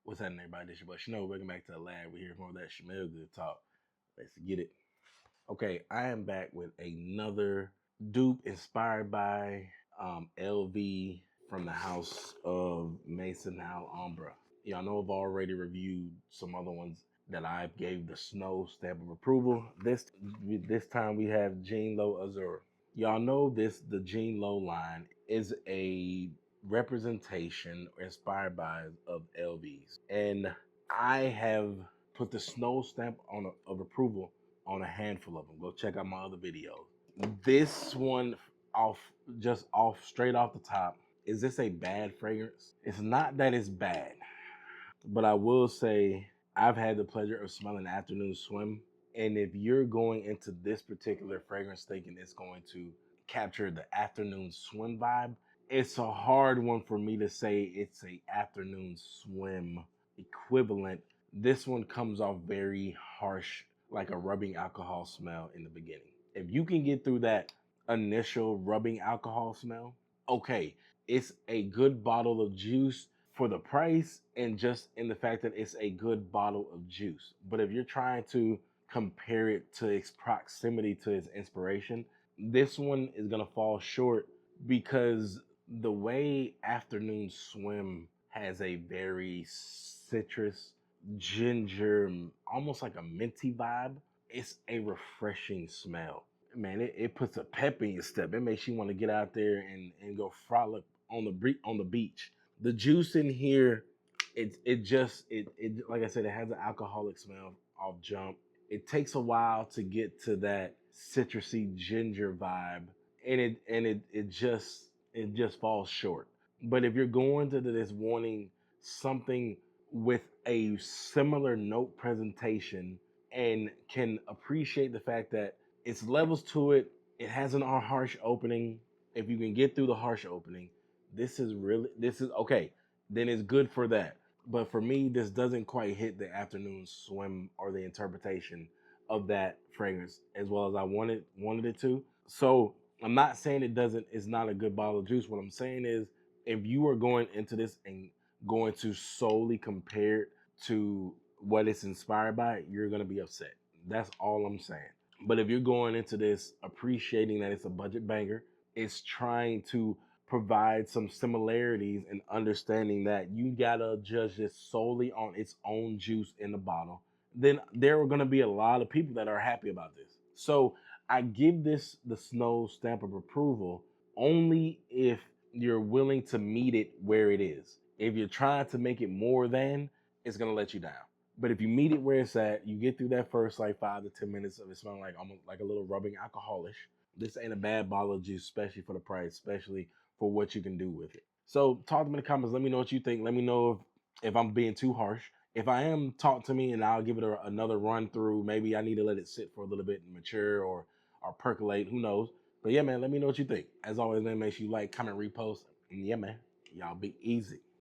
What's happening, everybody? This your boy Snow. Welcome back to the lab. We're here for that Smell Good talk. Let's get it. Okay, I am back with another dupe inspired by LV from the house of Mason Hal Umbra. Y'all know I've already reviewed some other ones that I gave the snow stamp of approval. This time we have Jean Lowe Azure. Y'all know the Jean Lowe line is a representation inspired by of LVs, and I have put the snow stamp of approval on a handful of them. Go check out my other videos. This one off straight off the top. Is this a bad fragrance? It's not that it's bad, but I will say I've had the pleasure of smelling Afternoon Swim. And if you're going into this particular fragrance thinking it's going to capture the Afternoon Swim vibe, it's a hard one for me to say it's a Afternoon Swim equivalent. This one comes off very harsh, like a rubbing alcohol smell in the beginning. If you can get through that initial rubbing alcohol smell, okay, it's a good bottle of juice for the price and just in the fact that it's a good bottle of juice. But if you're trying to compare it to its proximity to its inspiration, this one is going to fall short because the way Afternoon Swim has a very citrus, ginger, almost like a minty vibe, it's a refreshing smell. Man, it puts a pep in your step. It makes you want to get out there and go frolic on the beach. The juice in here, it like I said, it has an alcoholic smell off jump. It takes a while to get to that citrusy ginger vibe, and it just falls short. But if you're going to this wanting something with a similar note presentation and can appreciate the fact that it's levels to it, it has an harsh opening. If you can get through the harsh opening, this is okay. Then it's good for that. But for me, this doesn't quite hit the Afternoon Swim or the interpretation of that fragrance as well as I wanted it to. So I'm not saying it's not a good bottle of juice. What I'm saying is if you are going into this and going to solely compare it to what it's inspired by, you're gonna be upset. That's all I'm saying. But if you're going into this appreciating that it's a budget banger, it's trying to provide some similarities and understanding that you gotta judge this solely on its own juice in the bottle, then there are gonna be a lot of people that are happy about this. So I give this the snow stamp of approval only if you're willing to meet it where it is. If you're trying to make it more than, it's gonna let you down. But if you meet it where it's at, you get through that first like 5 to 10 minutes of it smelling like almost like a little rubbing alcoholish. This ain't a bad bottle of juice, especially for the price, especially for what you can do with it. So talk to me in the comments. Let me know what you think. Let me know if I'm being too harsh. If I am, talk to me and I'll give it another run through. Maybe I need to let it sit for a little bit and mature or percolate. Who knows? But yeah, man, let me know what you think. As always, man, make sure you like, comment, repost. And yeah, man, y'all be easy.